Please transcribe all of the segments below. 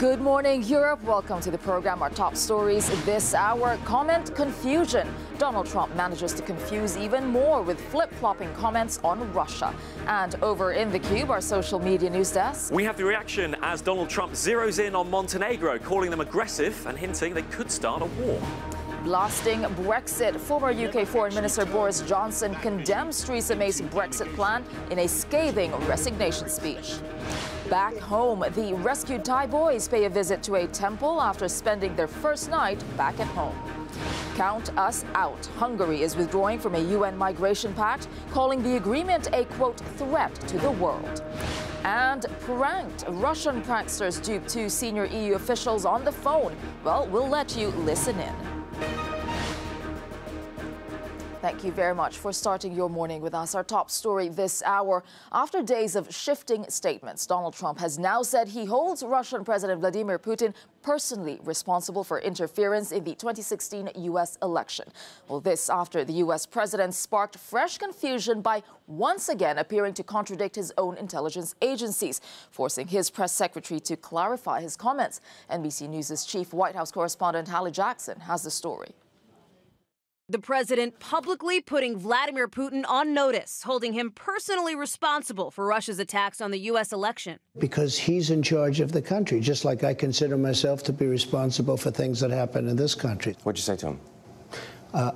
Good morning, Europe. Welcome to the program. Our top stories this hour. Comment confusion. Donald Trump manages to confuse even more with flip-flopping comments on Russia. And over in the Cube, our social media news desk. We have the reaction as Donald Trump zeroes in on Montenegro, calling them aggressive and hinting they could start a war. Blasting Brexit. Former UK Foreign Minister Boris Johnson condemns Theresa May's Brexit plan in a scathing resignation speech. Back home, the rescued Thai boys pay a visit to a temple after spending their first night back at home. Count us out. Hungary is withdrawing from a UN migration pact, calling the agreement a, quote, threat to the world. And pranked. Russian pranksters duped two senior EU officials on the phone. Well, we'll let you listen in. Thank you very much for starting your morning with us. Our top story this hour. After days of shifting statements, Donald Trump has now said he holds Russian President Vladimir Putin personally responsible for interference in the 2016 U.S. election. Well, this after the U.S. president sparked fresh confusion by once again appearing to contradict his own intelligence agencies, forcing his press secretary to clarify his comments. NBC News' chief White House correspondent Hallie Jackson has the story. The president publicly putting Vladimir Putin on notice, holding him personally responsible for Russia's attacks on the U.S. election. Because he's in charge of the country, just like I consider myself to be responsible for things that happen in this country. What'd you say to him?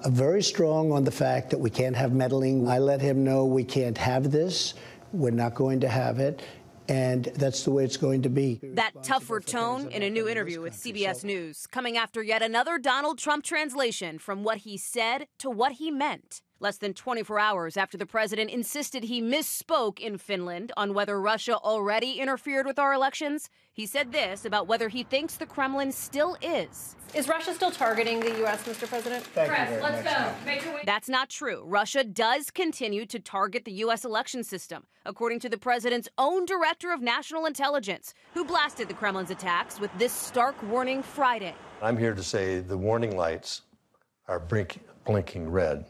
Very strong on the fact that we can't have meddling. I let him know we can't have this. We're not going to have it. And that's the way it's going to be. That tougher tone in a new interview with CBS News, coming after yet another Donald Trump translation from what he said to what he meant. Less than 24 hours after the president insisted he misspoke in Finland on whether Russia already interfered with our elections, he said this about whether he thinks the Kremlin still is. Is Russia still targeting the U.S., Mr. President? Press, let's go. Make your way. That's not true. Russia does continue to target the U.S. election system, according to the president's own director of national intelligence, who blasted the Kremlin's attacks with this stark warning Friday. I'm here to say the warning lights are blinking red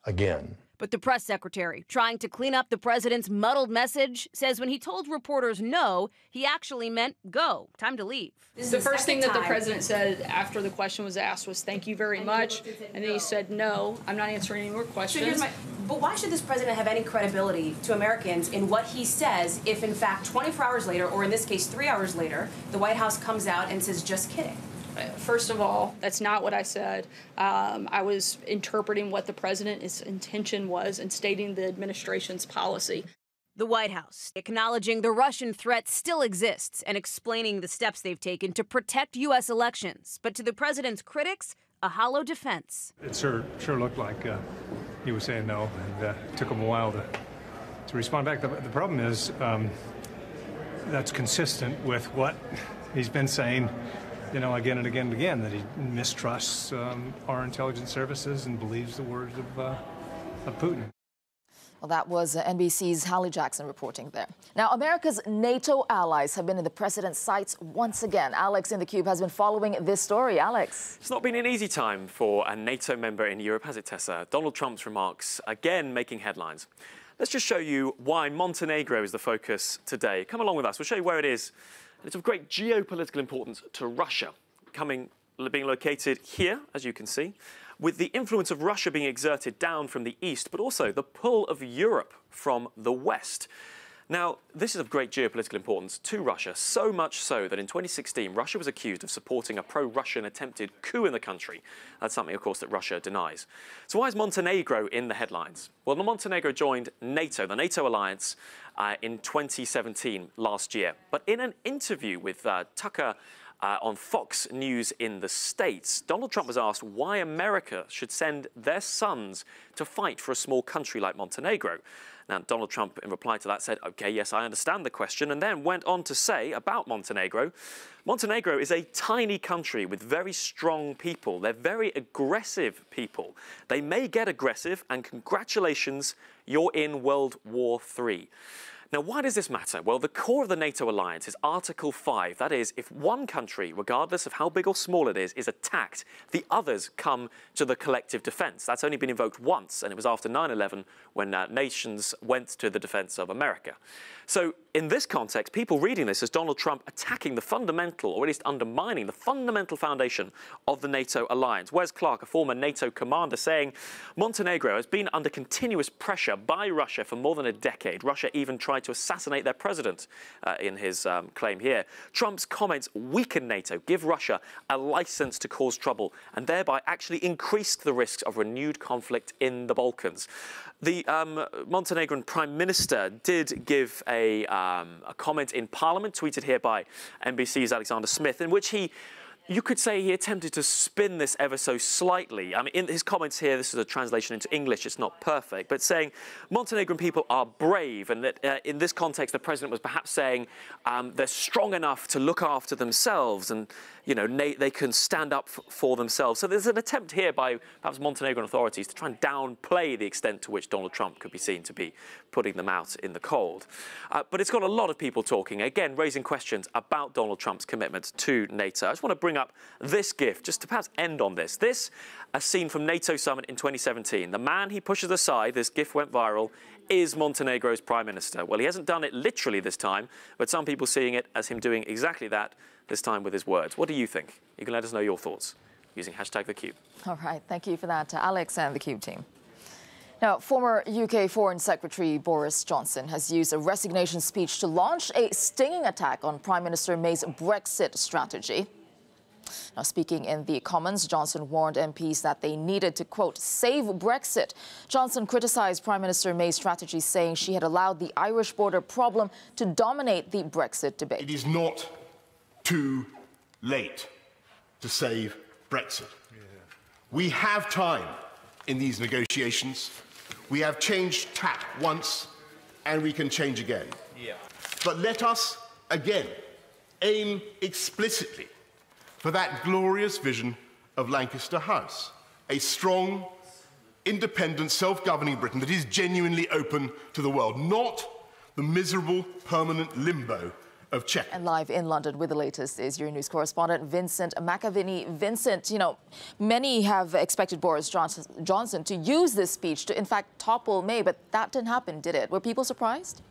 again. But the press secretary, trying to clean up the president's muddled message, says when he told reporters no, he actually meant go. Time to leave. The first thing that the president said after the question was asked was thank you very much. And then he said, no, I'm not answering any more questions. But why should this president have any credibility to Americans in what he says if, in fact, 24 hours later, or in this case, 3 hours later, the White House comes out and says, just kidding? First of all, that's not what I said. I was interpreting what the president's intention was and stating the administration's policy. The White House acknowledging the Russian threat still exists and explaining the steps they've taken to protect U.S. elections. But to the president's critics, a hollow defense. It sure looked like he was saying no, and it took him a while to respond back. The problem is that's consistent with what he's been saying, you know, again and again and again, that he mistrusts our intelligence services and believes the words of Putin. Well, that was NBC's Hallie Jackson reporting there. Now, America's NATO allies have been in the president's sights once again. Alex in the Cube has been following this story. Alex. It's not been an easy time for a NATO member in Europe, has it, Tessa? Donald Trump's remarks, again, making headlines. Let's just show you why Montenegro is the focus today. Come along with us. We'll show you where it is. It's of great geopolitical importance to Russia, being located here, as you can see, with the influence of Russia being exerted down from the east, but also the pull of Europe from the west. Now, this is of great geopolitical importance to Russia, so much so that in 2016, Russia was accused of supporting a pro-Russian attempted coup in the country. That's something, of course, that Russia denies. So why is Montenegro in the headlines? Well, Montenegro joined NATO, the NATO alliance, in 2017, last year. But in an interview with Tucker on Fox News in the States, Donald Trump was asked why America should send their sons to fight for a small country like Montenegro. Now, Donald Trump, in reply to that, said, OK, yes, I understand the question, and then went on to say about Montenegro, Montenegro is a tiny country with very strong people. They're very aggressive people. They may get aggressive, and congratulations, you're in World War III. Now, why does this matter? Well, the core of the NATO alliance is Article 5. That is, if one country, regardless of how big or small it is attacked, the others come to the collective defense. That's only been invoked once, and it was after 9/11 when nations went to the defense of America. So in this context, people reading this as Donald Trump attacking the fundamental, or at least undermining the fundamental foundation of the NATO alliance. Wes Clark, a former NATO commander, saying Montenegro has been under continuous pressure by Russia for more than a decade. Russia even tried to assassinate their president in his claim here. Trump's comments weaken NATO, give Russia a license to cause trouble, and thereby actually increased the risks of renewed conflict in the Balkans. The Montenegrin Prime Minister did give a comment in Parliament, tweeted here by NBC's Alexander Smith, in which you could say he attempted to spin this ever so slightly. I mean, in his comments here, this is a translation into English, it's not perfect, but saying Montenegrin people are brave, and that in this context, the president was perhaps saying they're strong enough to look after themselves, and you know, they can stand up for themselves. So there's an attempt here by perhaps Montenegrin authorities to try and downplay the extent to which Donald Trump could be seen to be putting them out in the cold. But it's got a lot of people talking, again, raising questions about Donald Trump's commitment to NATO. I just want to bring up this GIF, just to perhaps end on this. This, a scene from NATO summit in 2017. The man he pushes aside, this GIF went viral, is Montenegro's Prime Minister. Well, he hasn't done it literally this time, but some people seeing it as him doing exactly that, this time with his words. What do you think? You can let us know your thoughts using #TheCube. All right, thank you for that, Alex and the Cube team. Now, former UK Foreign Secretary Boris Johnson has used a resignation speech to launch a stinging attack on Prime Minister May's Brexit strategy. Now, speaking in the Commons, Johnson warned MPs that they needed to, quote, save Brexit. Johnson criticized Prime Minister May's strategy, saying she had allowed the Irish border problem to dominate the Brexit debate. It is not too late to save Brexit. We have time in these negotiations. We have changed tack once, and we can change again. But let us, again, aim explicitly for that glorious vision of Lancaster House, a strong, independent, self-governing Britain that is genuinely open to the world, not the miserable, permanent limbo of Czech. And live in London with the latest is your news correspondent, Vincent McAviney. Vincent, you know, many have expected Boris Johnson to use this speech to, in fact, topple May, but that didn't happen, did it? Were people surprised?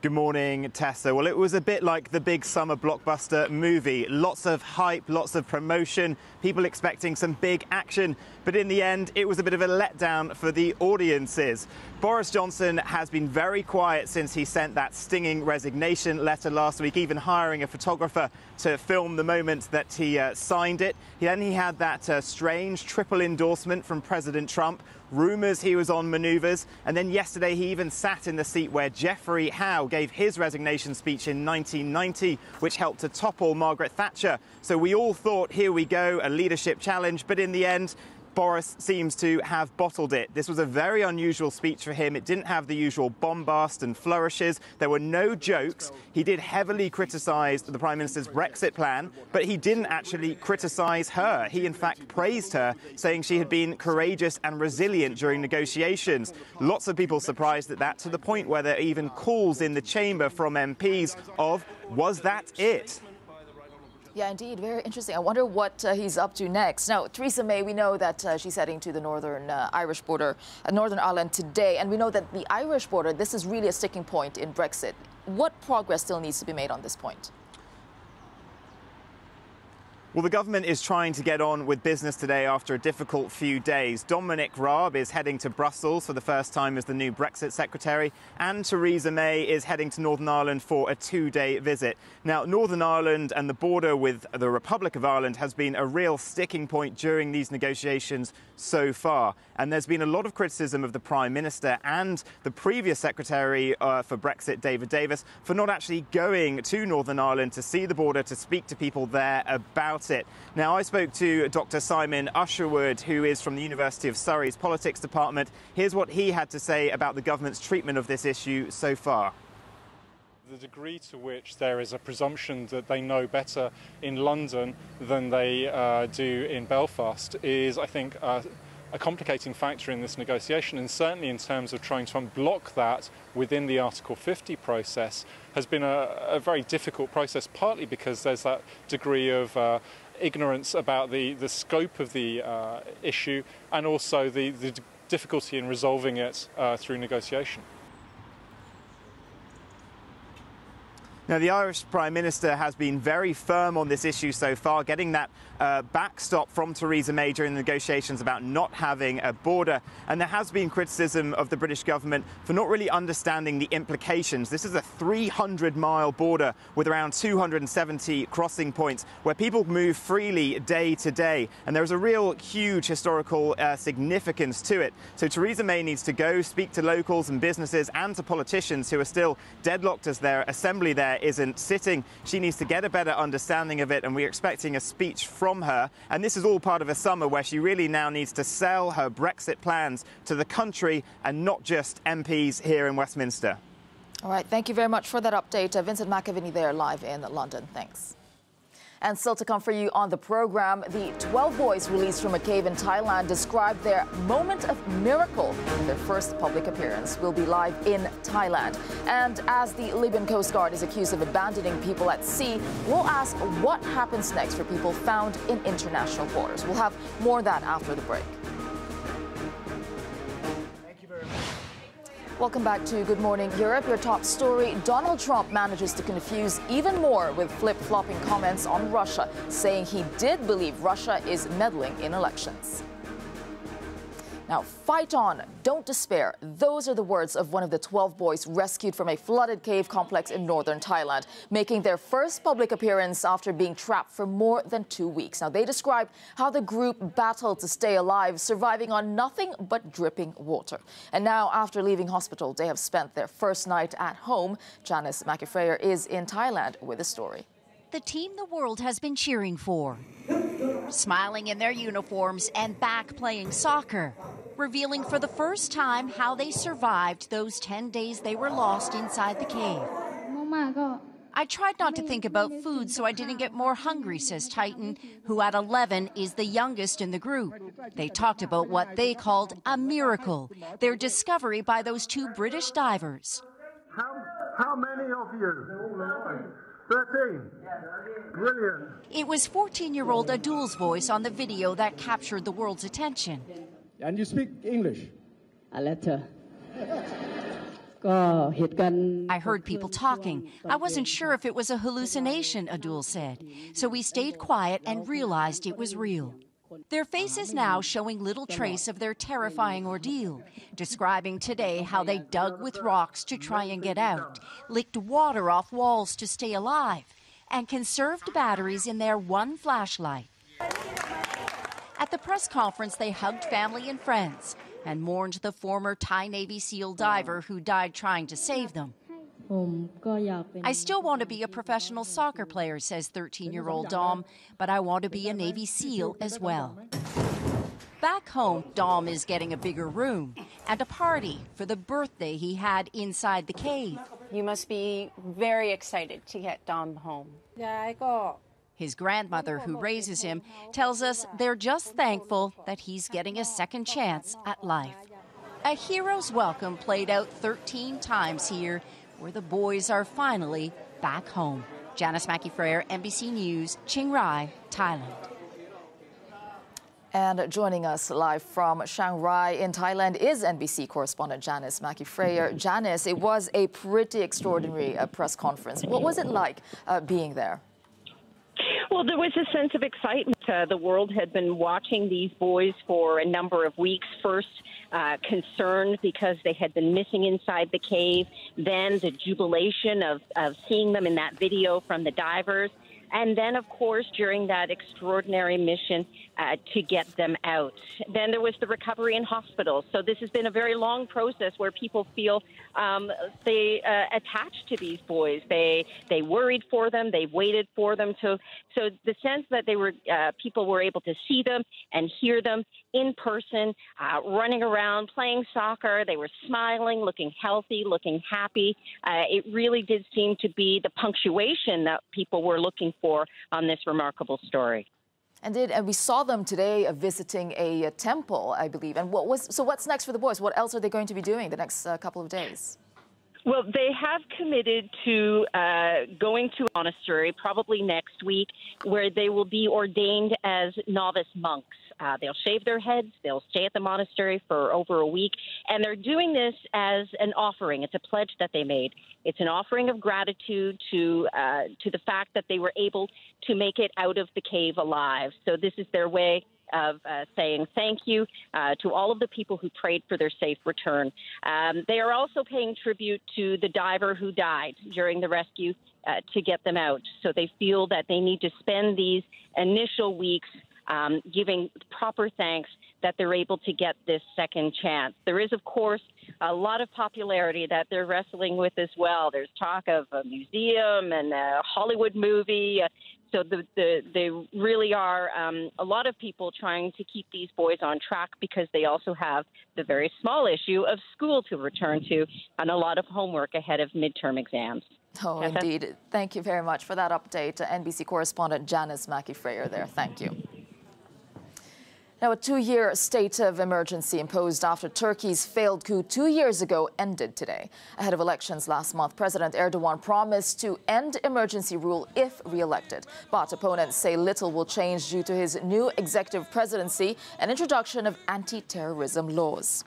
Good morning, Tessa. Well, it was a bit like the big summer blockbuster movie. Lots of hype, lots of promotion, people expecting some big action. But in the end, it was a bit of a letdown for the audiences. Boris Johnson has been very quiet since he sent that stinging resignation letter last week, even hiring a photographer to film the moment that he signed it. Then he had that strange triple endorsement from President Trump. Rumours he was on manoeuvres, and then yesterday he even sat in the seat where Geoffrey Howe gave his resignation speech in 1990, which helped to topple Margaret Thatcher. So we all thought, here we go, a leadership challenge, but in the end, Boris seems to have bottled it. This was a very unusual speech for him. It didn't have the usual bombast and flourishes. There were no jokes. He did heavily criticise the Prime Minister's Brexit plan, but he didn't actually criticise her. He, in fact, praised her, saying she had been courageous and resilient during negotiations. Lots of people surprised at that, to the point where there are even calls in the chamber from MPs of, was that it? Yeah, indeed. Very interesting. I wonder what he's up to next. Now, Theresa May, we know that she's heading to the Northern Irish border, Northern Ireland today. And we know that the Irish border, this is really a sticking point in Brexit. What progress still needs to be made on this point? Well, the government is trying to get on with business today after a difficult few days. Dominic Raab is heading to Brussels for the first time as the new Brexit secretary, and Theresa May is heading to Northern Ireland for a two-day visit. Now, Northern Ireland and the border with the Republic of Ireland has been a real sticking point during these negotiations so far. And there's been a lot of criticism of the Prime Minister and the previous Secretary for Brexit, David Davis, for not actually going to Northern Ireland to see the border, to speak to people there about it. Now, I spoke to Dr. Simon Usherwood, who is from the University of Surrey's Politics Department. Here's what he had to say about the government's treatment of this issue so far. The degree to which there is a presumption that they know better in London than they do in Belfast is, I think, a complicating factor in this negotiation, and certainly in terms of trying to unblock that within the Article 50 process has been a very difficult process, partly because there's that degree of ignorance about the scope of the issue, and also the difficulty in resolving it through negotiation. Now, the Irish Prime Minister has been very firm on this issue so far, getting that backstop from Theresa May during the negotiations about not having a border. And there has been criticism of the British government for not really understanding the implications. This is a 300-mile border with around 270 crossing points where people move freely day to day. And there's a real huge historical significance to it. So Theresa May needs to go speak to locals and businesses and to politicians who are still deadlocked as their assembly there isn't sitting. She needs to get a better understanding of it, and we're expecting a speech from her. And this is all part of a summer where she really now needs to sell her Brexit plans to the country and not just MPs here in Westminster. All right, thank you very much for that update. Vincent McAviney there live in London. Thanks. And still to come for you on the program, the 12 boys released from a cave in Thailand described their moment of miracle in their first public appearance. We'll be live in Thailand. And as the Libyan Coast Guard is accused of abandoning people at sea, we'll ask what happens next for people found in international waters. We'll have more of that after the break. Welcome back to Good Morning Europe. Your top story, Donald Trump manages to confuse even more with flip-flopping comments on Russia, saying he did believe Russia is meddling in elections. Now, fight on, don't despair. Those are the words of one of the 12 boys rescued from a flooded cave complex in northern Thailand, making their first public appearance after being trapped for more than 2 weeks. Now, they describe how the group battled to stay alive, surviving on nothing but dripping water. And now, after leaving hospital, they have spent their first night at home. Janice McIfreyer is in Thailand with a story. The team the world has been cheering for, smiling in their uniforms and back playing soccer, revealing for the first time how they survived those 10 days they were lost inside the cave. I tried not to think about food so I didn't get more hungry, says Titan, who at 11 is the youngest in the group. They talked about what they called a miracle, their discovery by those 2 British divers. How many of you? 13. Brilliant. It was 14-year-old Adul's voice on the video that captured the world's attention. And you speak English? I heard people talking. I wasn't sure if it was a hallucination, Adul said. So we stayed quiet and realized it was real. Their faces now showing little trace of their terrifying ordeal, describing today how they dug with rocks to try and get out, licked water off walls to stay alive, and conserved batteries in their one flashlight. At the press conference, they hugged family and friends and mourned the former Thai Navy SEAL diver who died trying to save them. I still want to be a professional soccer player, says 13-year-old Dom, but I want to be a Navy SEAL as well. Back home, Dom is getting a bigger room and a party for the birthday he had inside the cave. You must be very excited to get Dom home. His grandmother, who raises him, tells us they're just thankful that he's getting a second chance at life. A hero's welcome played out 13 times here, where the boys are finally back home. Janice McIfreyer, NBC News, Chiang Rai, Thailand. And joining us live from Chiang Rai in Thailand is NBC correspondent Janice McIfreyer. Janice, it was a pretty extraordinary press conference. What was it like being there? Well, there was a sense of excitement. The world had been watching these boys for a number of weeks. First, concerned because they had been missing inside the cave. Then the jubilation of seeing them in that video from the divers. And then, of course, during that extraordinary mission to get them out. Then there was the recovery in hospitals. So this has been a very long process where people feel they attached to these boys. They worried for them. They waited for them. So the sense that they were people were able to see them and hear them in person, running around, playing soccer. They were smiling, looking healthy, looking happy. It really did seem to be the punctuation that people were looking for on this remarkable story. And we saw them today visiting a temple, I believe. And what's next for the boys? What else are they going to be doing the next couple of days? Well, they have committed to going to a monastery probably next week where they will be ordained as novice monks. They'll shave their heads. They'll stay at the monastery for over a week. And they're doing this as an offering. It's a pledge that they made. It's an offering of gratitude to the fact that they were able to make it out of the cave alive. So this is their way of saying thank you to all of the people who prayed for their safe return. They are also paying tribute to the diver who died during the rescue to get them out. So they feel that they need to spend these initial weeks giving proper thanks that they're able to get this second chance. There is, of course, a lot of popularity that they're wrestling with as well. There's talk of a museum and a Hollywood movie. So they really are a lot of people trying to keep these boys on track because they also have the very small issue of school to return to and a lot of homework ahead of midterm exams. Oh, Tessa? Indeed. Thank you very much for that update. NBC correspondent Janice Mackey-Freyer there. Thank you. Now, a 2-year state of emergency imposed after Turkey's failed coup 2 years ago ended today. Ahead of elections last month, President Erdogan promised to end emergency rule if re-elected. But opponents say little will change due to his new executive presidency and introduction of anti-terrorism laws.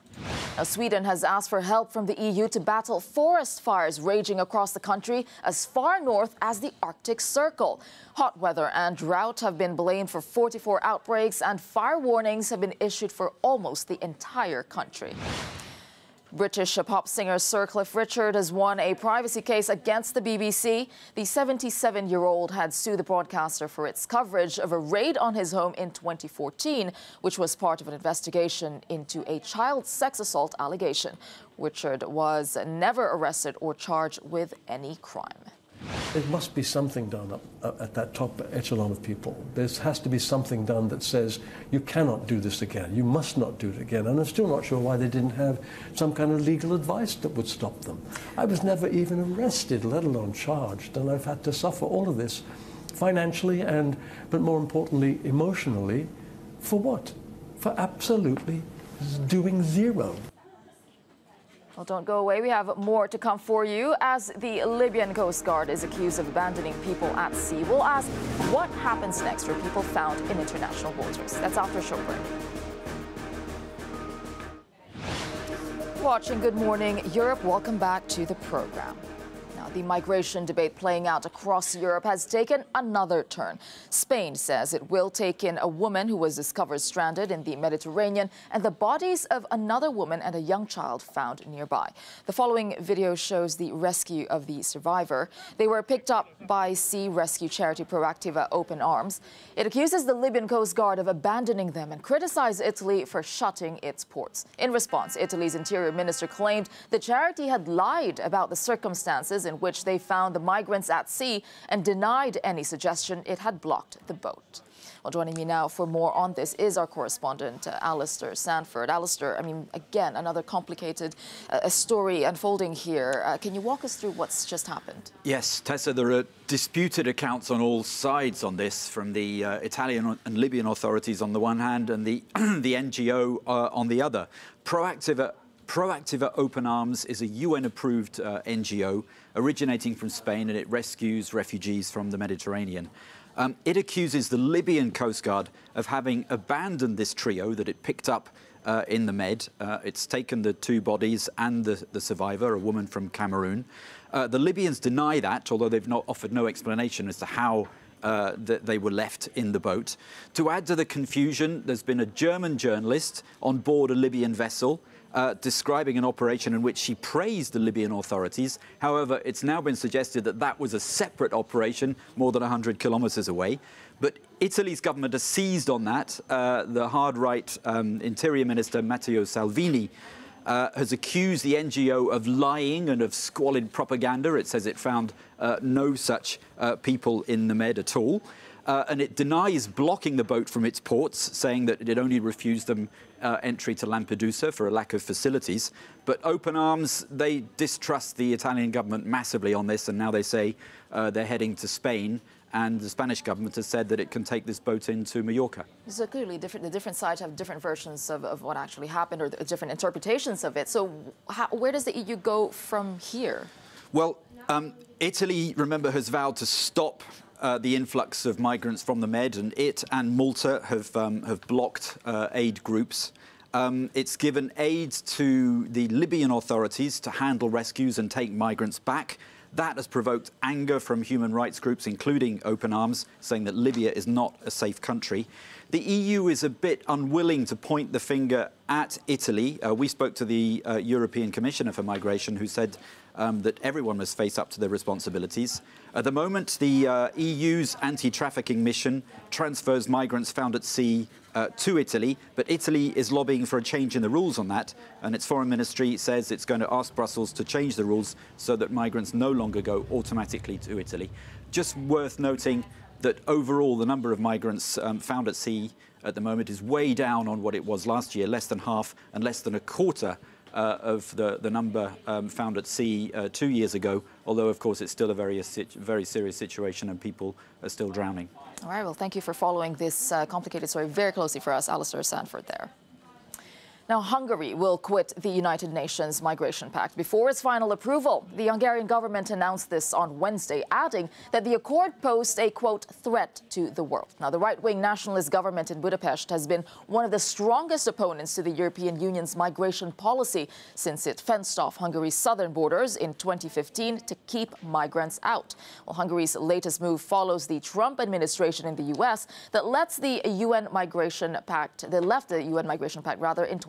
Now, Sweden has asked for help from the EU to battle forest fires raging across the country as far north as the Arctic Circle. Hot weather and drought have been blamed for 44 outbreaks, and fire warnings have been issued for almost the entire country. British pop singer Sir Cliff Richard has won a privacy case against the BBC. The 77-year-old had sued the broadcaster for its coverage of a raid on his home in 2014, which was part of an investigation into a child sex assault allegation. Richard was never arrested or charged with any crime. There must be something done at that top echelon of people. There has to be something done that says, you cannot do this again, you must not do it again. And I'm still not sure why they didn't have some kind of legal advice that would stop them. I was never even arrested, let alone charged, and I've had to suffer all of this financially and, but more importantly, emotionally. For what? For absolutely doing zero. Well, don't go away. We have more to come for you as the Libyan Coast Guard is accused of abandoning people at sea. We'll ask what happens next for people found in international waters. That's after a short break. Watching Good Morning Europe, welcome back to the program. Now, the migration debate playing out across Europe has taken another turn. Spain says it will take in a woman who was discovered stranded in the Mediterranean and the bodies of another woman and a young child found nearby. The following video shows the rescue of the survivor. They were picked up by sea rescue charity Proactiva Open Arms. It accuses the Libyan Coast Guard of abandoning them and criticized Italy for shutting its ports. In response, Italy's interior minister claimed the charity had lied about the circumstances in which they found the migrants at sea and denied any suggestion it had blocked the boat. Well, joining me now for more on this is our correspondent, Alistair Sanford. Alistair, I mean, again, another complicated story unfolding here. Can you walk us through what's just happened? Yes, Tessa, there are disputed accounts on all sides on this, from the Italian and Libyan authorities on the one hand and the NGO on the other. Proactiva Open Arms is a UN-approved NGO originating from Spain, and it rescues refugees from the Mediterranean. It accuses the Libyan Coast Guard of having abandoned this trio that it picked up in the Med. It's taken the 2 bodies and the survivor, a woman from Cameroon. The Libyans deny that, although they've not offered no explanation as to how that they were left in the boat. To add to the confusion, there's been a German journalist on board a Libyan vessel describing an operation in which she praised the Libyan authorities. However, it's now been suggested that that was a separate operation more than 100 kilometres away. But Italy's government has seized on that. The hard-right Interior Minister Matteo Salvini has accused the NGO of lying and of squalid propaganda. It says it found no such people in the Med at all. and it denies blocking the boat from its ports, saying that it only refused them entry to Lampedusa for a lack of facilities. But Open Arms, they distrust the Italian government massively on this, and now they say they're heading to Spain. And the Spanish government has said that it can take this boat into Mallorca. So clearly, the different sides have different versions of what actually happened, or different interpretations of it. So where does the EU go from here? Well, Italy, remember, has vowed to stop the influx of migrants from the Med, and it and Malta have blocked aid groups. It's given aid to the Libyan authorities to handle rescues and take migrants back. That has provoked anger from human rights groups, including Open Arms, saying that Libya is not a safe country. The EU is a bit unwilling to point the finger at Italy. We spoke to the European Commissioner for Migration, who said that everyone must face up to their responsibilities. At the moment, the EU's anti-trafficking mission transfers migrants found at sea to Italy, but Italy is lobbying for a change in the rules on that, and its foreign ministry says it's going to ask Brussels to change the rules so that migrants no longer go automatically to Italy. Just worth noting that overall the number of migrants found at sea at the moment is way down on what it was last year, less than half and less than a quarter of the number found at sea 2 years ago, although, of course, it's still a very serious situation and people are still drowning. All right, well, thank you for following this complicated story very closely for us, Alistair Sanford there. Now, Hungary will quit the United Nations Migration Pact before its final approval. The Hungarian government announced this on Wednesday, adding that the accord posed a, quote, threat to the world. Now, the right-wing nationalist government in Budapest has been one of the strongest opponents to the European Union's migration policy since it fenced off Hungary's southern borders in 2015 to keep migrants out. Well, Hungary's latest move follows the Trump administration in the U.S. that left the UN Migration Pact in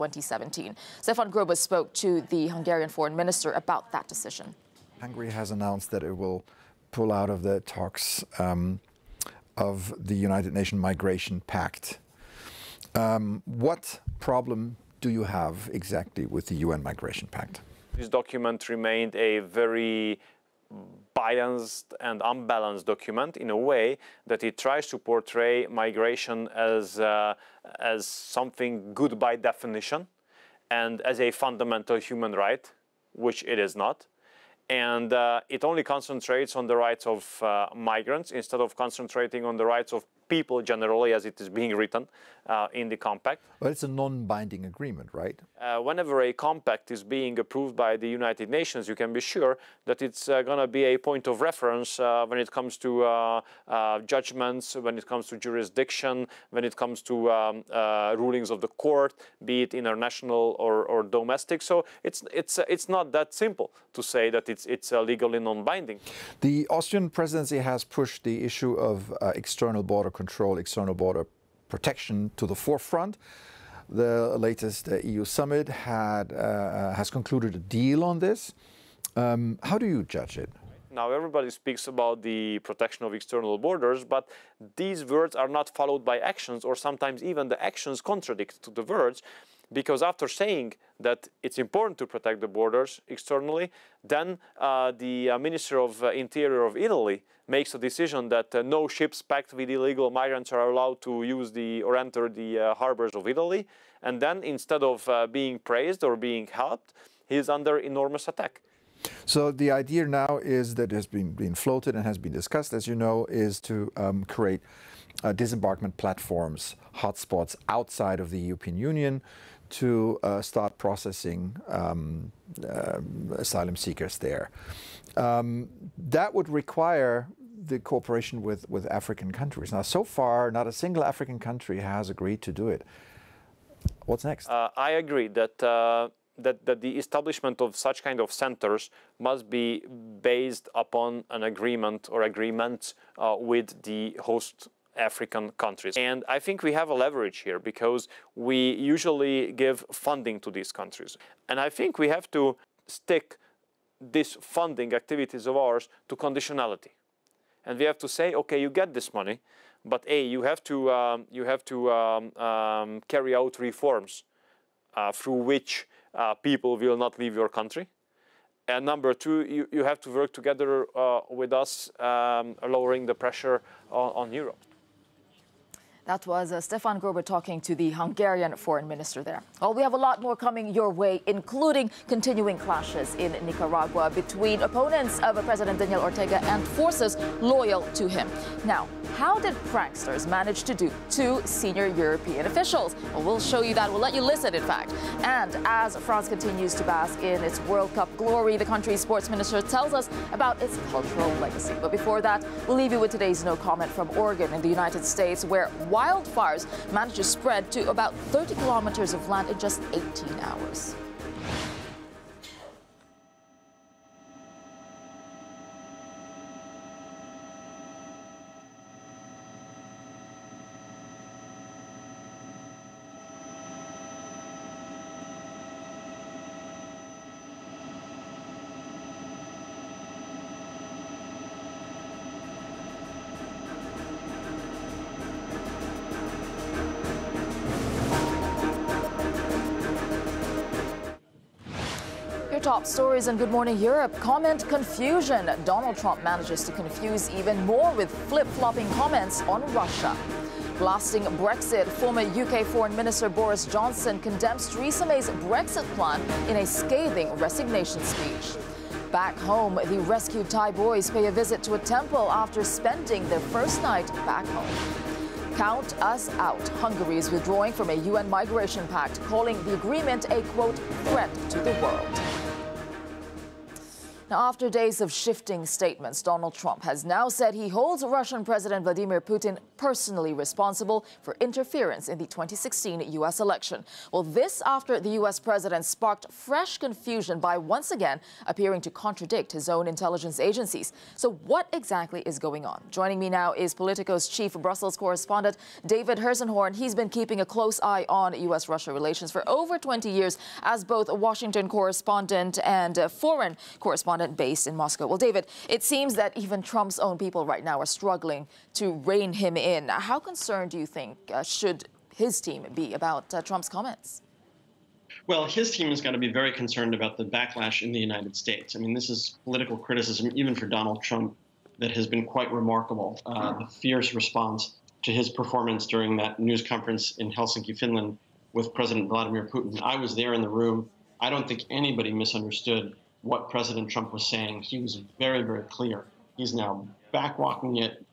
2017. Stefan Grobus spoke to the Hungarian foreign minister about that decision. Hungary has announced that it will pull out of the talks of the United Nations Migration Pact. What problem do you have exactly with the UN Migration Pact? This document remained a very biased and unbalanced document in a way that it tries to portray migration as something good by definition and as a fundamental human right, which it is not. And it only concentrates on the rights of migrants instead of concentrating on the rights of people generally, as it is being written in the compact. But it's a non-binding agreement, right? Whenever a compact is being approved by the United Nations, you can be sure that it's going to be a point of reference when it comes to judgments, when it comes to jurisdiction, when it comes to rulings of the court, be it international or domestic. So it's not that simple to say that it's legally non-binding. The Austrian presidency has pushed the issue of external border control, external border protection to the forefront. The latest EU summit has concluded a deal on this. How do you judge it? Now, everybody speaks about the protection of external borders, but these words are not followed by actions, or sometimes even the actions contradict to the words, because after saying that it's important to protect the borders externally, then the Minister of Interior of Italy makes a decision that no ships packed with illegal migrants are allowed to use or enter the harbors of Italy. And then instead of being praised or being helped, he is under enormous attack. So the idea now is that has been floated and has been discussed, as you know, is to create disembarkment platforms, hotspots outside of the European Union to start processing asylum seekers there. That would require the cooperation with African countries. Now, so far, not a single African country has agreed to do it. What's next? I agree that that the establishment of such kind of centers must be based upon an agreement or agreements with the host African countries. And I think we have a leverage here because we usually give funding to these countries. And I think we have to stick this funding activities of ours to conditionality. And we have to say, okay, you get this money, but A, you have to carry out reforms through which people will not leave your country. And number two, you have to work together with us, lowering the pressure on Europe. That was Stefan Grober talking to the Hungarian foreign minister there. Well, we have a lot more coming your way, including continuing clashes in Nicaragua between opponents of President Daniel Ortega and forces loyal to him. Now, how did pranksters manage to do two senior European officials? Well, we'll show you that. We'll let you listen, in fact. And as France continues to bask in its World Cup glory, the country's sports minister tells us about its cultural legacy. But before that, we'll leave you with today's no comment from Oregon in the United States, where wildfires managed to spread to about 30 kilometers of land in just 18 hours. Top stories and Good Morning Europe. Comment confusion. Donald Trump manages to confuse even more with flip-flopping comments on Russia. Blasting Brexit, former UK Foreign Minister Boris Johnson condemns Theresa May's Brexit plan in a scathing resignation speech. Back home, the rescued Thai boys pay a visit to a temple after spending their first night back home. Count us out. Hungary is withdrawing from a UN migration pact, calling the agreement a, quote, threat to the world. Now, after days of shifting statements, Donald Trump has now said he holds Russian President Vladimir Putin personally responsible for interference in the 2016 U.S. election. Well, this after the U.S. president sparked fresh confusion by once again appearing to contradict his own intelligence agencies. So what exactly is going on? Joining me now is Politico's chief Brussels correspondent, David Herzenhorn. He's been keeping a close eye on U.S.-Russia relations for over 20 years as both a Washington correspondent and a foreign correspondent based in Moscow. Well, David, it seems that even Trump's own people right now are struggling to rein him in. How concerned do you think should his team be about Trump's comments? Well, his team is going to be very concerned about the backlash in the United States. I mean, this is political criticism, even for Donald Trump, that has been quite remarkable. The fierce response to his performance during that news conference in Helsinki, Finland, with President Vladimir Putin. I was there in the room. I don't think anybody misunderstood what President Trump was saying. He was very, very clear. He's now backwalking it,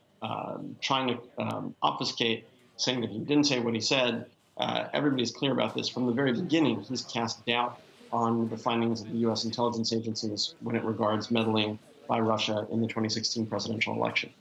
trying to obfuscate, saying that he didn't say what he said. Everybody's clear about this. From the very beginning, he's cast doubt on the findings of the U.S. intelligence agencies when it regards meddling by Russia in the 2016 presidential election.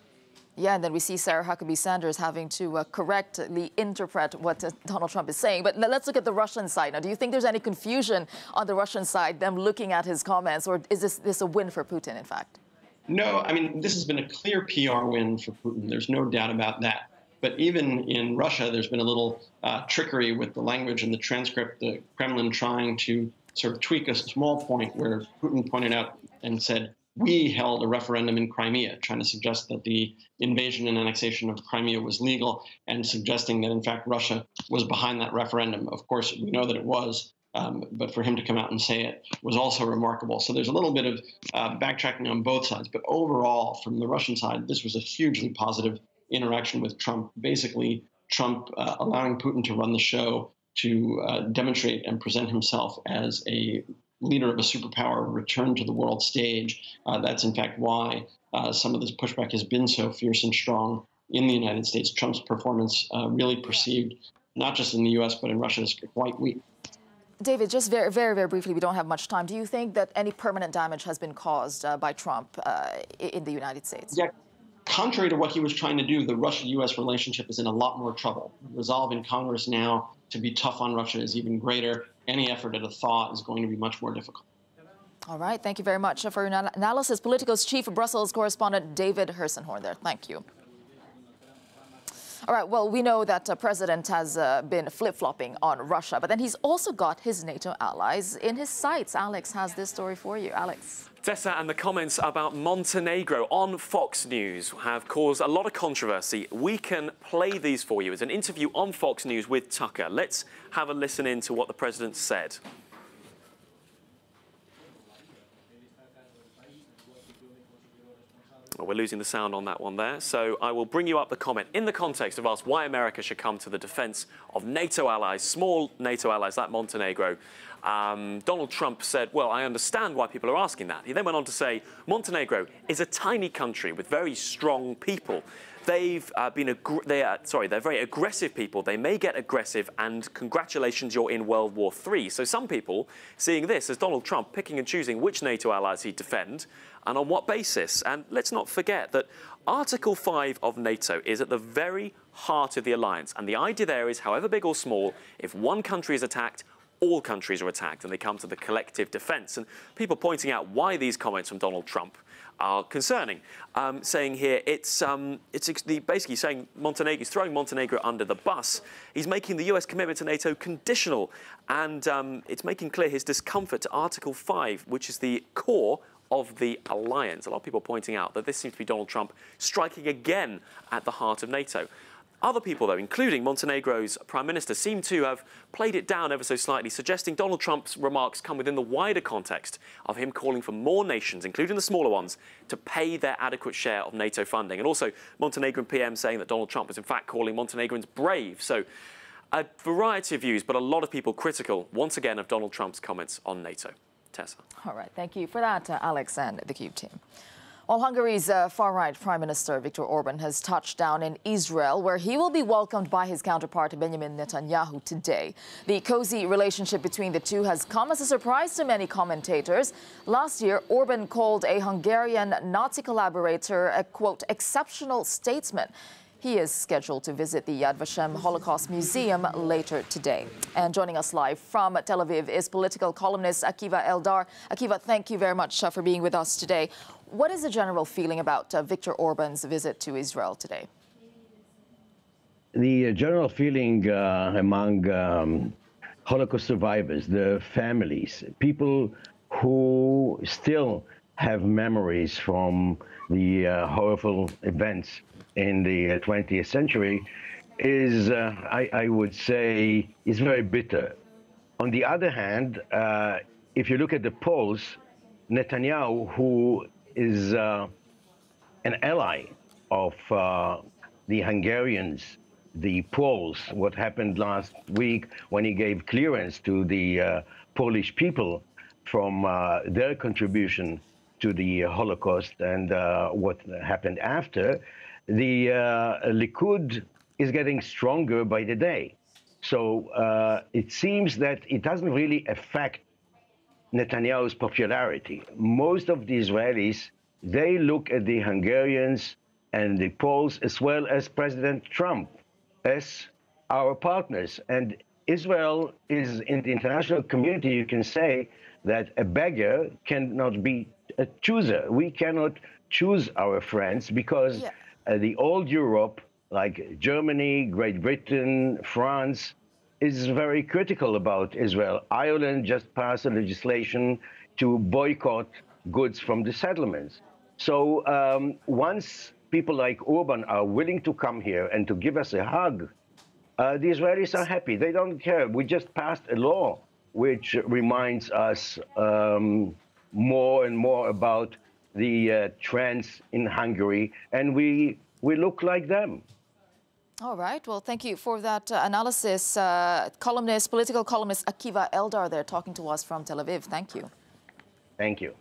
Yeah, and then we see Sarah Huckabee Sanders having to correctly interpret what Donald Trump is saying. But let's look at the Russian side. Now, do you think there's any confusion on the Russian side, them looking at his comments, or is this a win for Putin, in fact? No, I mean, this has been a clear PR win for Putin. There's no doubt about that. But even in Russia, there's been a little trickery with the language and the transcript, the Kremlin trying to sort of tweak a small point where Putin pointed out and said, we held a referendum in Crimea, trying to suggest that the invasion and annexation of Crimea was legal and suggesting that, in fact, Russia was behind that referendum. Of course, we know that it was, but for him to come out and say it was also remarkable. So there's a little bit of backtracking on both sides. But overall, from the Russian side, this was a hugely positive interaction with Trump. Basically, Trump allowing Putin to run the show, to demonstrate and present himself as a leader of a superpower return to the world stage. That's in fact why some of this pushback has been so fierce and strong in the United States. Trump's performance really perceived, not just in the U.S., but in Russia, is quite weak. David, just very, very, very briefly, we don't have much time. Do you think that any permanent damage has been caused by Trump in the United States? Yeah. Contrary to what he was trying to do, the Russia-U.S. relationship is in a lot more trouble. Resolve in Congress now to be tough on Russia is even greater. Any effort at a thaw is going to be much more difficult. All right. Thank you very much for your analysis. Politico's chief Brussels correspondent David Herzenhorn there. Thank you. All right. Well, we know that the president has been flip-flopping on Russia, but then he's also got his NATO allies in his sights. Alex has this story for you. Alex. Tesa, and the comments about Montenegro on Fox News have caused a lot of controversy. We can play these for you. It's an interview on Fox News with Tucker. Let's have a listen in to what the president said. Well, we're losing the sound on that one there, so I will bring you up the comment in the context of us why America should come to the defence of NATO allies, small NATO allies like Montenegro. Donald Trump said, well, I understand why people are asking that. He then went on to say, Montenegro is a tiny country with very strong people. They're very aggressive people. They may get aggressive, and congratulations, you're in World War III. So some people seeing this as Donald Trump picking and choosing which NATO allies he'd defend and on what basis. And let's not forget that Article 5 of NATO is at the very heart of the alliance. And the idea there is, however big or small, if one country is attacked, all countries are attacked, and they come to the collective defence. And people pointing out why these comments from Donald Trump are concerning, saying here it's basically saying Montenegro, he's throwing Montenegro under the bus. He's making the US commitment to NATO conditional, and it's making clear his discomfort to Article 5, which is the core of the alliance. A lot of people pointing out that this seems to be Donald Trump striking again at the heart of NATO. Other people, though, including Montenegro's Prime Minister, seem to have played it down ever so slightly, suggesting Donald Trump's remarks come within the wider context of him calling for more nations, including the smaller ones, to pay their adequate share of NATO funding. And also Montenegrin PM saying that Donald Trump was in fact calling Montenegrins brave. So a variety of views, but a lot of people critical, once again, of Donald Trump's comments on NATO. Tessa. All right, thank you for that, Alex and the Cube team. Well, Hungary's far-right Prime Minister Viktor Orban has touched down in Israel, where he will be welcomed by his counterpart Benjamin Netanyahu today. The cozy relationship between the two has come as a surprise to many commentators. Last year, Orban called a Hungarian Nazi collaborator a, quote, exceptional statesman. He is scheduled to visit the Yad Vashem Holocaust Museum later today. And joining us live from Tel Aviv is political columnist Akiva Eldar. Akiva, thank you very much for being with us today. What is the general feeling about Viktor Orban's visit to Israel today? The general feeling among Holocaust survivors, the families, people who still have memories from the horrible events in the 20th century is, I would say, is very bitter. On the other hand, if you look at the polls, Netanyahu, who is an ally of the Hungarians, the Poles, what happened last week when he gave clearance to the Polish people from their contribution to the Holocaust and what happened after, the Likud is getting stronger by the day. So it seems that it doesn't really affect Netanyahu's popularity. Most of the Israelis, they look at the Hungarians and the Poles as well as President Trump as our partners. And Israel is, in the international community, you can say that a beggar cannot be a chooser. We cannot choose our friends because the old Europe, like Germany, Great Britain, France, is very critical about Israel. Ireland just passed a legislation to boycott goods from the settlements. So once people like Orban are willing to come here and to give us a hug, the Israelis are happy. They don't care. We just passed a law which reminds us more and more about the trends in Hungary, and we look like them. All right. Well, thank you for that analysis. Political columnist Akiva Eldar there talking to us from Tel Aviv. Thank you. Thank you.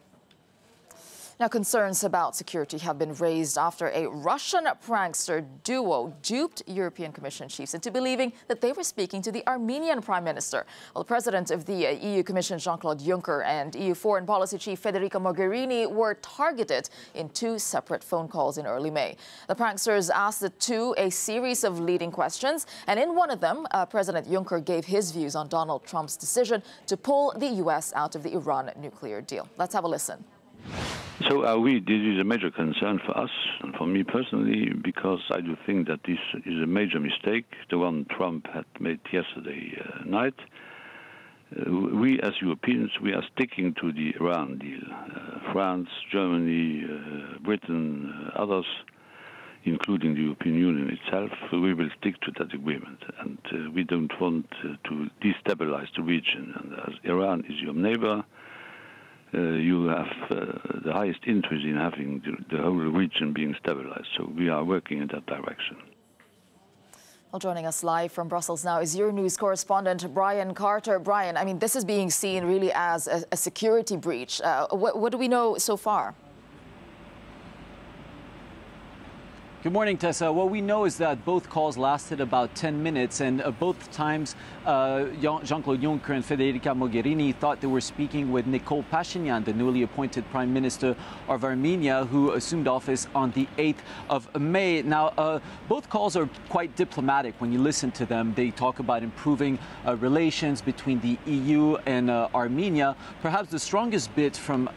Now, concerns about security have been raised after a Russian prankster duo duped European Commission chiefs into believing that they were speaking to the Armenian Prime Minister. Well, the President of the EU Commission, Jean-Claude Juncker, and EU Foreign Policy Chief Federica Mogherini were targeted in two separate phone calls in early May. The pranksters asked the two a series of leading questions, and in one of them, President Juncker gave his views on Donald Trump's decision to pull the U.S. out of the Iran nuclear deal. Let's have a listen. So this is a major concern for us and for me personally, because I do think that this is a major mistake, the one Trump had made yesterday night. We as Europeans, we are sticking to the Iran deal. France, Germany, Britain, others, including the European Union itself, we will stick to that agreement. And we don't want to destabilize the region. And as Iran is your neighbor, you have the highest interest in having the whole region being stabilized. So we are working in that direction. Well, joining us live from Brussels now is Euronews correspondent Brian Carter. Brian, I mean, this is being seen really as a security breach. What do we know so far? Good morning, Tessa. What we know is that both calls lasted about 10 minutes, and both times Jean-Claude Juncker and Federica Mogherini thought they were speaking with Nikol Pashinyan, the newly appointed Prime Minister of Armenia, who assumed office on the 8th of May. Now, both calls are quite diplomatic. When you listen to them, they talk about improving relations between the EU and Armenia. Perhaps the strongest bit from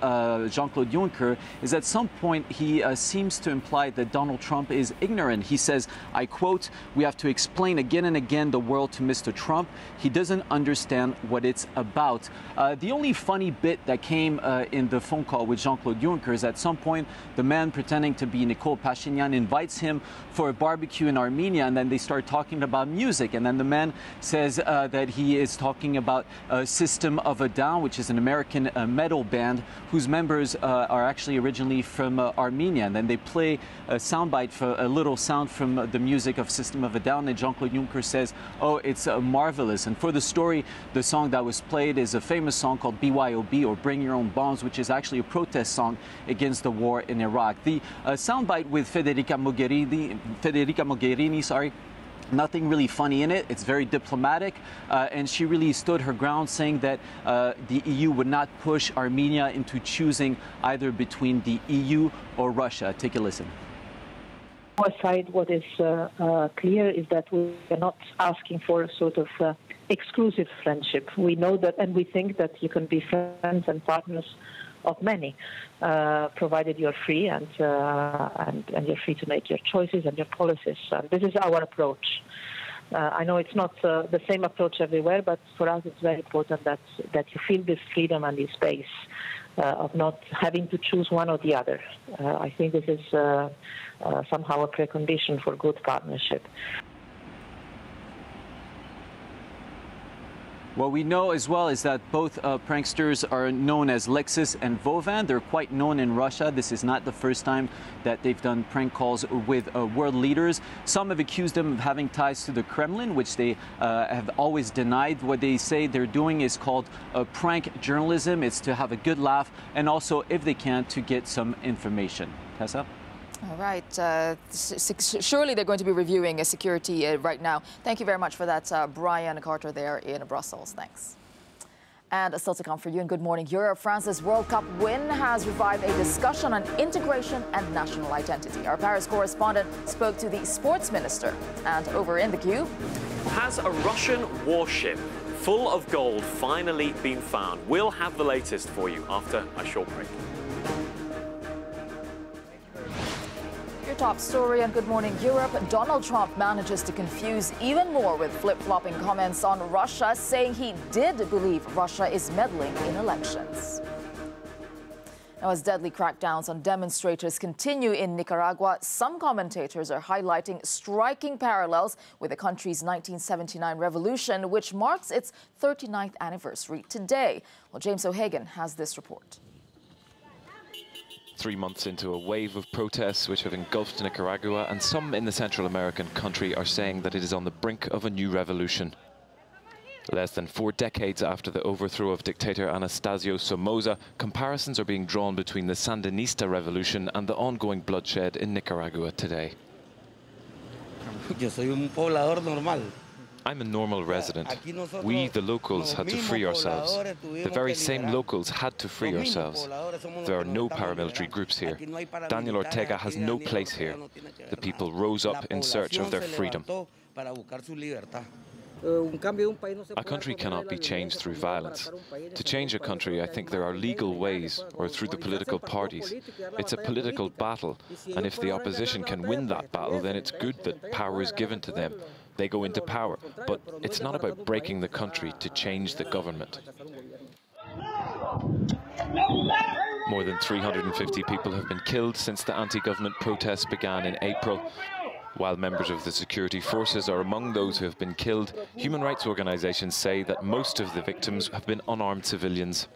Jean-Claude Juncker is at some point he seems to imply that Donald Trump is ignorant. He says, I quote, "We have to explain again and again the world to Mr. Trump. He doesn't understand what it's about." The only funny bit that came in the phone call with Jean-Claude Juncker is at some point the man pretending to be Nikol Pashinyan invites him for a barbecue in Armenia, and then they start talking about music, and then the man says that he is talking about System of a Down, which is an American metal band whose members are actually originally from Armenia, and then they play a soundbite for a little sound from the music of System of a Down, and Jean-Claude Juncker says, oh, it's marvelous. And for the story, the song that was played is a famous song called BYOB, or Bring Your Own Bombs, which is actually a protest song against the war in Iraq. The soundbite with Federica Mogherini, nothing really funny in it. It's very diplomatic, and she really stood her ground, saying that the EU would not push Armenia into choosing either between the EU or Russia. Take a listen. On our side, what is clear is that we are not asking for a sort of exclusive friendship. We know that, and we think that you can be friends and partners of many, provided you're free and you're free to make your choices and your policies. And this is our approach. I know it's not the same approach everywhere, but for us it's very important that you feel this freedom and this space of not having to choose one or the other. I think this is somehow a precondition for good partnership. What we know as well is that both pranksters are known as Lexus and Vovan. They're quite known in Russia. This is not the first time that they've done prank calls with world leaders. Some have accused them of having ties to the Kremlin, which they have always denied. What they say they're doing is called prank journalism. It's to have a good laugh, and also, if they can, to get some information. Tessa? All right. Surely they're going to be reviewing security right now. Thank you very much for that, Brian Carter there in Brussels. Thanks. And still to come for you, and good morning Europe. France's World Cup win has revived a discussion on integration and national identity. Our Paris correspondent spoke to the sports minister. And over in the queue, has a Russian warship full of gold finally been found? We'll have the latest for you after a short break. your top story on Good Morning Europe, Donald Trump manages to confuse even more with flip-flopping comments on Russia, saying he did believe Russia is meddling in elections. Now, as deadly crackdowns on demonstrators continue in Nicaragua, some commentators are highlighting striking parallels with the country's 1979 revolution, which marks its 39th anniversary today. Well, James O'Hagan has this report. 3 months into a wave of protests which have engulfed Nicaragua, and some in the Central American country are saying that it is on the brink of a new revolution. Less than 4 decades after the overthrow of dictator Anastasio Somoza, comparisons are being drawn between the Sandinista revolution and the ongoing bloodshed in Nicaragua today. I'm a normal resident. We, the locals, had to free ourselves. The very same locals had to free ourselves. There are no paramilitary groups here. Daniel Ortega has no place here. The people rose up in search of their freedom. A country cannot be changed through violence. To change a country, I think there are legal ways, or through the political parties. It's a political battle, and if the opposition can win that battle, then it's good that power is given to them. They go into power, but it's not about breaking the country to change the government. More than 350 people have been killed since the anti-government protests began in April. While members of the security forces are among those who have been killed, human rights organizations say that most of the victims have been unarmed civilians.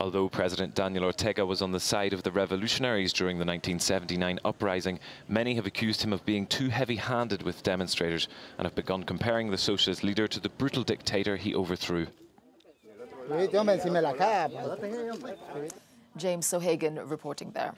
Although President Daniel Ortega was on the side of the revolutionaries during the 1979 uprising, many have accused him of being too heavy-handed with demonstrators and have begun comparing the socialist leader to the brutal dictator he overthrew. James Sohagen reporting there.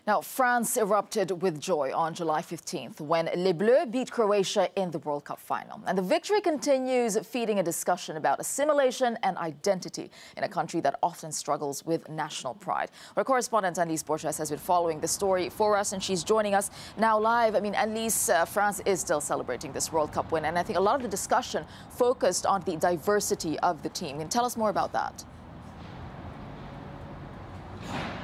Now, France erupted with joy on July 15th when Les Bleus beat Croatia in the World Cup final. And the victory continues feeding a discussion about assimilation and identity in a country that often struggles with national pride. Our correspondent Annelise Borges has been following the story for us, and she's joining us now live. I mean, Annelise, France is still celebrating this World Cup win, and I think a lot of the discussion focused on the diversity of the team. Can you tell us more about that?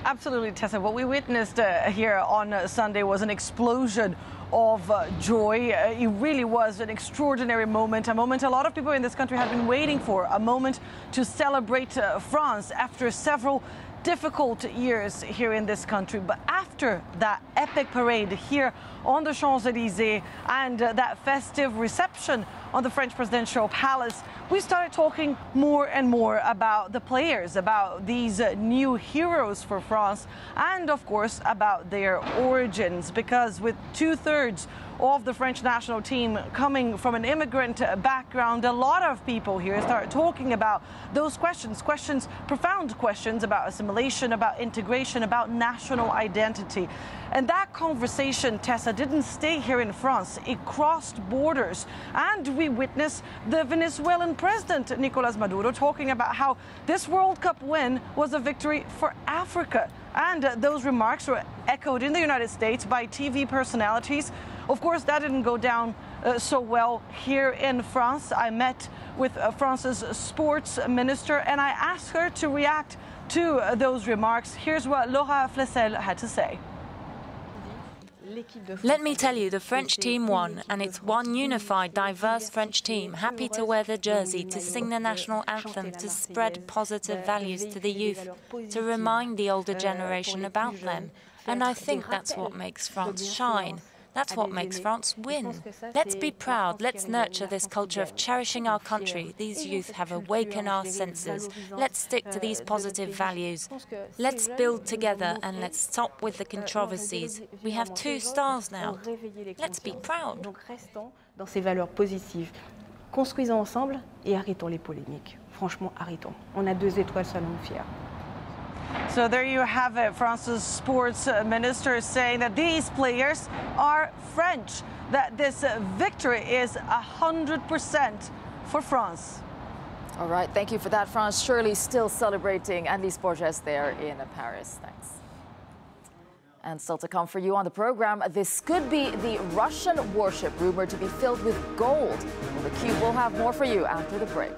Absolutely, Tessa. What we witnessed here on Sunday was an explosion of joy. It really was an extraordinary moment, a moment a lot of people in this country have been waiting for, a moment to celebrate France after several difficult years here in this country. But after that epic parade here on the Champs-Élysées and that festive reception on the French presidential palace, we started talking more and more about the players, about these new heroes for France, and of course about their origins, because with 2/3 of the French national team coming from an immigrant background, a lot of people here started talking about those questions, profound questions about assimilation, about integration, about national identity. And that conversation, Tessa, didn't stay here in France. It crossed borders. And we witnessed the Venezuelan president, Nicolás Maduro, talking about how this World Cup win was a victory for Africa. And those remarks were echoed in the United States by TV personalities. Of course, that didn't go down so well here in France. I met with France's sports minister and I asked her to react to those remarks. Here's what Laura Flessel had to say. Let me tell you, the French team won, and it's one unified, diverse French team, happy to wear the jersey, to sing the national anthem, to spread positive values to the youth, to remind the older generation about them. And I think that's what makes France shine. That's what makes France win. Let's be proud. Let's nurture this culture of cherishing our country. These youth have awakened our senses. Let's stick to these positive values. Let's build together and let's stop with the controversies. We have 2 stars now. Let's be proud. Dans ces valeurs positives. Construisons ensemble et arrêtons les polémiques. Franchement, arrêtons. On a 2 étoiles, soyons fiers. So there you have it, France's sports minister saying that these players are French, that this victory is 100% for France. All right, thank you for that, France. Surely still celebrating. Annelise Borges there in Paris. Thanks. And still to come for you on the program, this could be the Russian warship rumored to be filled with gold. Well, the Cube will have more for you after the break.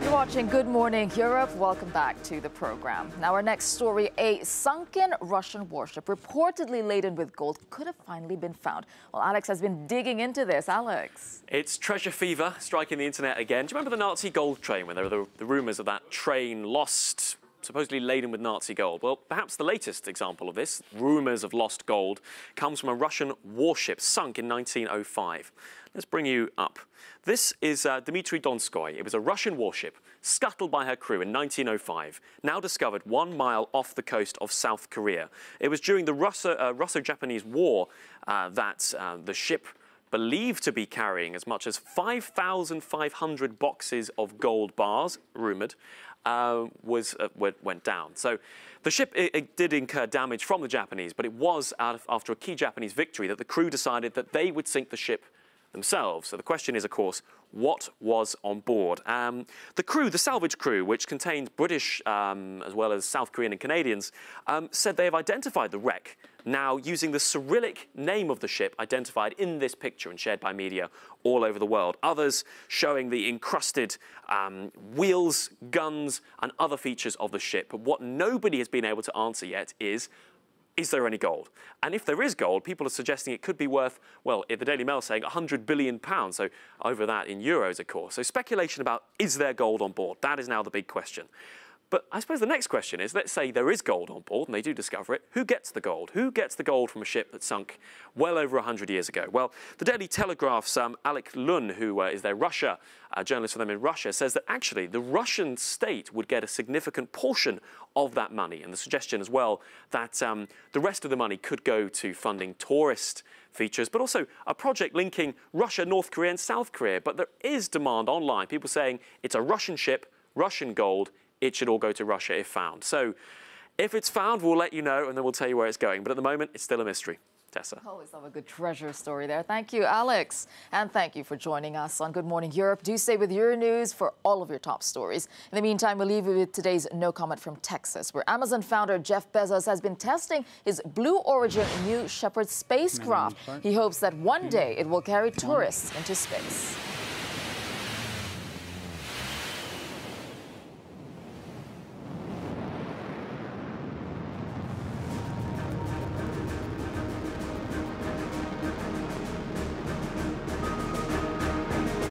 You're watching Good Morning Europe. Welcome back to the program. Now, our next story, a sunken Russian warship reportedly laden with gold could have finally been found. Well, Alex has been digging into this. Alex. It's treasure fever striking the internet again. Do you remember the Nazi gold train when there were the rumours of that train lost, supposedly laden with Nazi gold? Well, perhaps the latest example of this, rumours of lost gold, comes from a Russian warship sunk in 1905. Let's bring you up. This is Dmitry Donskoy. It was a Russian warship scuttled by her crew in 1905, now discovered 1 mile off the coast of South Korea. It was during the Russo-Japanese War that the ship, believed to be carrying as much as 5,500 boxes of gold bars, rumoured, went down. So the ship it did incur damage from the Japanese, but it was after a key Japanese victory that the crew decided that they would sink the ship themselves. So the question is, of course, what was on board? The crew, the salvage crew, which contained British as well as South Korean and Canadians, said they have identified the wreck now using the Cyrillic name of the ship identified in this picture and shared by media all over the world. Others showing the encrusted wheels, guns and other features of the ship. But what nobody has been able to answer yet is there any gold? And if there is gold, people are suggesting it could be worth, well, the Daily Mail saying £100 billion, so over that in euros, of course. So speculation about is there gold on board? That is now the big question. But I suppose the next question is, let's say there is gold on board and they do discover it. Who gets the gold? Who gets the gold from a ship that sunk well over 100 years ago? Well, the Daily Telegraph's Alec Lun, who is their Russia journalist for them in Russia, says that actually the Russian state would get a significant portion of that money. And the suggestion as well that the rest of the money could go to funding tourist features, but also a project linking Russia, North Korea and South Korea. But there is demand online, people saying it's a Russian ship, Russian gold, it should all go to Russia if found. So if it's found, we'll let you know and then we'll tell you where it's going. But at the moment, it's still a mystery. Tessa. Always love a good treasure story there. Thank you, Alex. And thank you for joining us on Good Morning Europe. Do stay with your news for all of your top stories. In the meantime, we'll leave you with today's No Comment from Texas, where Amazon founder Jeff Bezos has been testing his Blue Origin New Shepard spacecraft. He hopes that one day it will carry tourists into space.